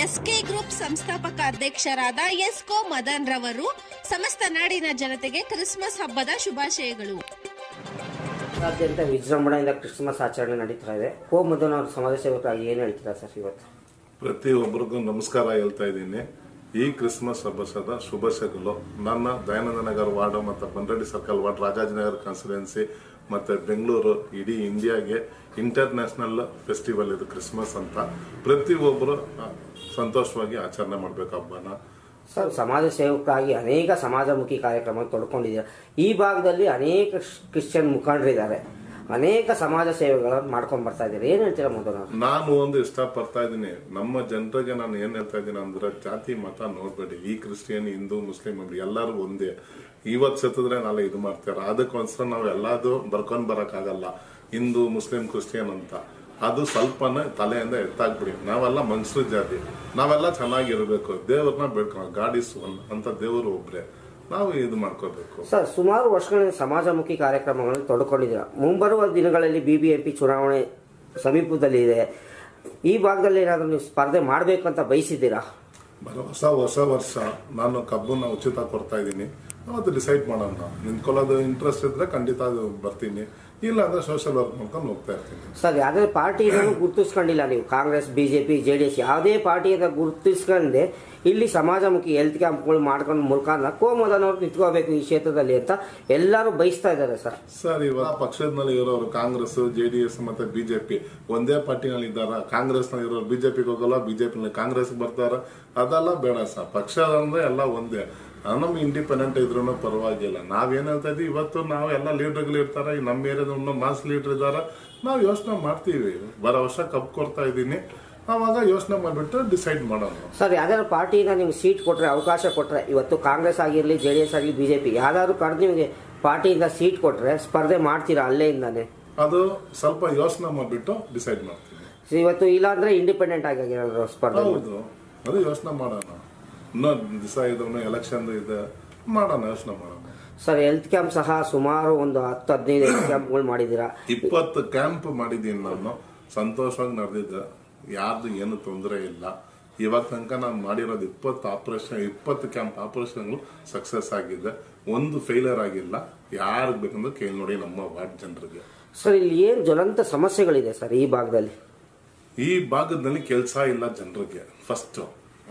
S K group ಸಂಸ್ಥಾಪಕ ಅಧ್ಯಕ್ಷರಾದ ಎಸ್ಕೋ ಮದನ್ ರವರು ಸಮಸ್ತ ನಾಡಿನ ಜನತೆಗೆ ಕ್ರಿಸ್ಮಸ್ ಹಬ್ಬದ ಶುಭಾಶಯಗಳು. ರಾಜ್ಯಾದ್ಯಂತ ವಿಜೃಂಭಣೆಯಿಂದ ಕ್ರಿಸ್ಮಸ್ ಆಚರಣೆ ನಡೀತಾ ಇದೆ. ಕೋ ಮದನ್ ಅವರ ಸಮಾಜ ಸೇವಕರಾಗಿ ಏನು ಹೇಳ್ತೀರಾ ಸರ್ ಇವತ್ತು? ಪ್ರತಿಯೊಬ್ಬರಿಗೂ ನಮಸ್ಕಾರ ಹೇಳ್ತಾ ಇದ್ದೀನಿ. ಈ ಕ್ರಿಸ್ಮಸ್ ಹಬ್ಬದ ಶುಭಾಶಯಗಳು ನನ್ನ ದಯಾನಂದ ನಗರ ವಾರ್ಡ್ ಮತ್ತು ಬಂಡ್ರಳ್ಳಿ ಸರ್ಕಲ್ ವಾರ್ಡ್, ರಾಜಾಜಿನಗರ ಕಾನ್ಸ್ಟಿಟ್ಯೂನ್ಸಿ ಮತ್ತು ಬೆಂಗಳೂರು, ಇಡೀ ಇಂಡಿಯಾಗೆ ಇಂಟರ್ನ್ಯಾಷನಲ್ ಫೆಸ್ಟಿವಲ್ ಇದು ಕ್ರಿಸ್ಮಸ್ ಅಂತ. ಪ್ರತಿಯೊಬ್ಬರು ಸಂತೋಷವಾಗಿ ಆಚರಣೆ ಮಾಡಬೇಕು ಹಬ್ಬನ. ಸರ್, ಸಮಾಜ ಸೇವಕರಾಗಿ ಅನೇಕ ಸಮಾಜಮುಖಿ ಕಾರ್ಯಕ್ರಮ ತೊಡ್ಕೊಂಡಿದ್ದಾರೆ. ಈ ಭಾಗದಲ್ಲಿ ಅನೇಕ ಕ್ರಿಶ್ಚಿಯನ್ ಮುಖಂಡರಿದ್ದಾರೆ, ಅನೇಕ ಸಮಾಜ ಸೇವೆಗಳನ್ನು ಮಾಡ್ಕೊಂಡು ಬರ್ತಾ ಇದ್ದಾರೆ. ಏನ್ ಹೇಳ್ತೀರಾ ಮೊದಲು? ನಾನು ಒಂದು ಇಷ್ಟಪಡ್ತಾ ಇದ್ದೀನಿ, ನಮ್ಮ ಜನರಿಗೆ ನಾನು ಏನ್ ಹೇಳ್ತಾ ಇದ್ದೀನಿ ಅಂದ್ರೆ, ಜಾತಿ ಮತ ನೋಡ್ಬೇಡಿ. ಈ ಕ್ರಿಶ್ಚಿಯನ್, ಹಿಂದೂ, ಮುಸ್ಲಿಂ ಎಲ್ಲರೂ ಒಂದೇ. ಇವತ್ತು ಸತ್ತಿದ್ರೆ ನಾಳೆ ಇದು ಮಾಡ್ತಾರೆ. ಅದಕ್ಕೋಸ್ಕರ ನಾವು ಎಲ್ಲಾದು ಬರ್ಕೊಂಡ್ ಬರಕ್ಕಾಗಲ್ಲ, ಹಿಂದೂ ಮುಸ್ಲಿಂ ಕ್ರಿಶ್ಚಿಯನ್ ಅಂತ. ಅದು ಸ್ವಲ್ಪನೇ ತಲೆಯಿಂದ ಎತ್ತಾಗ್ಬಿಡಿ. ನಾವೆಲ್ಲ ಮನುಷ್ಯರ ಜಾತಿ, ನಾವೆಲ್ಲ ಚೆನ್ನಾಗಿರ್ಬೇಕು, ದೇವ್ರನ್ನ ಬೇಡ್ಕೊ. ಗಾಡ್ ಇಸ್ ಒನ್ ಅಂತ ದೇವರು ಒಬ್ರೆ, ನಾವು ಇದು ಮಾಡ್ಕೋಬೇಕು. ಸರ್, ಸುಮಾರು ವರ್ಷಗಳಿಂದ ಸಮಾಜಮುಖಿ ಕಾರ್ಯಕ್ರಮಗಳನ್ನು ತೊಡ್ಕೊಂಡಿದ್ದೀರಾ. ಮುಂಬರುವ ದಿನಗಳಲ್ಲಿ BBMP ಚುನಾವಣೆ ಸಮೀಪದಲ್ಲಿ ಇದೆ. ಈ ಭಾಗದಲ್ಲಿ ಏನಾದರೂ ನೀವು ಸ್ಪರ್ಧೆ ಮಾಡಬೇಕು ಅಂತ ಬಯಸಿದ್ದೀರಾ? ಹೊಸ ವರ್ಷ ನಾನು ಕಬ್ಬನ್ನ ಉಚಿತ ಕೊಡ್ತಾ ಇದ್ದೀನಿ. ಅವತ್ತು ಡಿಸೈಡ್ ಮಾಡೋಣ. ನಿಂತ್ಕೊಳ್ಳೋದು ಇಂಟ್ರೆಸ್ಟ್ ಇದ್ರೆ ಖಂಡಿತ ಅದು ಬರ್ತೀನಿ, ಇಲ್ಲ ಅಂದ್ರೆ ಸೋಷಿಯಲ್ ವರ್ಕ್ ಮಾಡ್ಕೊಂಡು ಹೋಗ್ತಾ ಇರ್ತೀನಿ. ಸರ್, ಯಾವುದೇ ಪಾರ್ಟಿಯನ್ನು ಗುರುತಿಸ್ಕೊಂಡಿಲ್ಲ ನೀವು? ಕಾಂಗ್ರೆಸ್, BJP, JDS ಯಾವುದೇ ಪಾರ್ಟಿಯಿಂದ ಗುರುತಿಸ್ಕೊಂಡೆ ಇಲ್ಲಿ ಸಮಾಜಮುಖಿ ಹೆಲ್ತ್ ಕ್ಯಾಂಪ್ಗಳು ಮಾಡ್ಕೊಂಡು ಮುಖಾಂತರ ಕೋ ಮದನ್ ಅವ್ರು ನಿಂತ್ಕೋಬೇಕು ಈ ಕ್ಷೇತ್ರದಲ್ಲಿ ಅಂತ ಎಲ್ಲರೂ ಬಯಸ್ತಾ ಇದ್ದಾರೆ. ಸರ್, ಇವಾಗ ಪಕ್ಷದಲ್ಲಿ ಇರೋರು ಕಾಂಗ್ರೆಸ್, JDS ಮತ್ತೆ BJP ಒಂದೇ ಪಾರ್ಟಿನಲ್ಲಿ ಇದ್ದಾರ. ಕಾಂಗ್ರೆಸ್ ನಲ್ಲಿ ಇರೋರು BJPಗೆ ಹೋಗಲ್ಲ, BJP ನಲ್ಲಿ ಕಾಂಗ್ರೆಸ್ ಬರ್ತಾರ. ಅದೆಲ್ಲ ಬೇಡ ಸರ್. ಪಕ್ಷ ಅಂದ್ರೆ ಎಲ್ಲ ಒಂದೇ. ನಮ್ಗೆ ಇಂಡಿಪೆಂಡೆಂಟ್ ಇದ್ರೂ ಪರವಾಗಿಲ್ಲ. ನಾವೇನ್ ಹೇಳ್ತಾ ಇದ್ವಿ, ಇವತ್ತು ನಾವು ಎಲ್ಲ ಲೀಡರ್ಗಳು ಇರ್ತಾರೆ, ನಮ್ಮ ಏರಿಯಾದ ಮಾಸ್ ಲೀಡರ್ ಇದಾರ. ನಾವು ಯೋಚನೆ ಮಾಡ್ತೀವಿ. ಬರೋ ವರ್ಷ ಕಪ್ ಕೊಡ್ತಾ ಇದ್ದೀನಿ, ಅವಾಗ ಯೋಚನೆ ಮಾಡಿಬಿಟ್ಟು ಡಿಸೈಡ್ ಮಾಡೋಣ. ಸರ್, ಯಾವ್ದಾದ್ರು ಪಾರ್ಟಿಯಿಂದ ನಿಮ್ಗೆ ಸೀಟ್ ಕೊಟ್ರೆ, ಅವಕಾಶ ಕೊಟ್ರೆ, ಇವತ್ತು ಕಾಂಗ್ರೆಸ್ ಆಗಿರಲಿ, JDS ಆಗಲಿ, BJP ಯಾವ್ದಾದ್ರು ಕರೆದು ನಿಮಗೆ ಪಾರ್ಟಿಯಿಂದ ಸೀಟ್ ಕೊಟ್ರೆ ಸ್ಪರ್ಧೆ ಮಾಡ್ತೀರಾ ಅಲ್ಲೇಯಿಂದಾನೆ? ಅದು ಸ್ವಲ್ಪ ಯೋಚನೆ ಮಾಡಿಬಿಟ್ಟು ಡಿಸೈಡ್ ಮಾಡ್ತೀವಿ. ಇವತ್ತು ಇಲ್ಲ ಅಂದ್ರೆ ಇಂಡಿಪೆಂಡೆಂಟ್ ಆಗಿ ಸ್ಪರ್ಧೆ. ಹೌದು, ಅದು ಯೋಚನೆ ಮಾಡೋಣ. ಇನ್ನೊಂದು ದಿವಸ ಇದ್ರು ಎಲೆಕ್ಷನ್ ಇದೆ, ಮಾಡೋಣ, ಯೋಚನೆ ಮಾಡೋಣ. ಸರ್, ಹೆಲ್ತ್ ಕ್ಯಾಂಪ್ ಸಹ ಸುಮಾರು ಒಂದು 10-15 ಹೆಲ್ತ್ ಕ್ಯಾಂಪ್ಗಳು ಮಾಡಿದ್ದೀರಾ. 20 ಕ್ಯಾಂಪ್ ಮಾಡಿದ್ದೀನಿ ನಾನು. ಸಂತೋಷವಾಗಿ ನಡೆದಿದ್ದೆ, ಯಾರ್ದು ಏನು ತೊಂದರೆ ಇಲ್ಲ. ಇವಾಗ ತನಕ ನಾನು ಮಾಡಿರೋದು 20 ಕ್ಯಾಂಪ್ ಆಪರೇಷನ್ಗಳು ಸಕ್ಸಸ್ ಆಗಿದೆ. ಒಂದು ಫೇಲಿಯರ್ ಆಗಿಲ್ಲ. ಯಾರಿಗೆ ಬೇಕಂದ್ರೆ ಕೇಳಿ ನೋಡಿ ನಮ್ಮ ವಾರ್ಡ್ ಜನರಿಗೆ. ಸರ್, ಇಲ್ಲಿ ಏನು ಜ್ವಲಂತ ಸಮಸ್ಯೆಗಳಿದೆ ಸರ್ ಈ ಭಾಗದಲ್ಲಿ? ಈ ಭಾಗದಲ್ಲಿ ಕೆಲಸ ಇಲ್ಲ ಜನರಿಗೆ ಫಸ್ಟ್.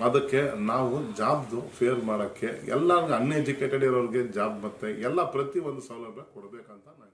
ಅದಕ್ಕೆ ನಾವು ಜಾಬ್ದು ಫೇರ್ ಮಾಡಕ್ಕೆ ಎಲ್ಲರಿಗೂ ಅನ್ಎಜುಕೇಟೆಡ್ ಇರೋರಿಗೆ ಜಾಬ್ ಮತ್ತೆ ಎಲ್ಲ ಪ್ರತಿ ಒಂದು ಸೌಲಭ್ಯ ಕೊಡಬೇಕಂತ ನಾನು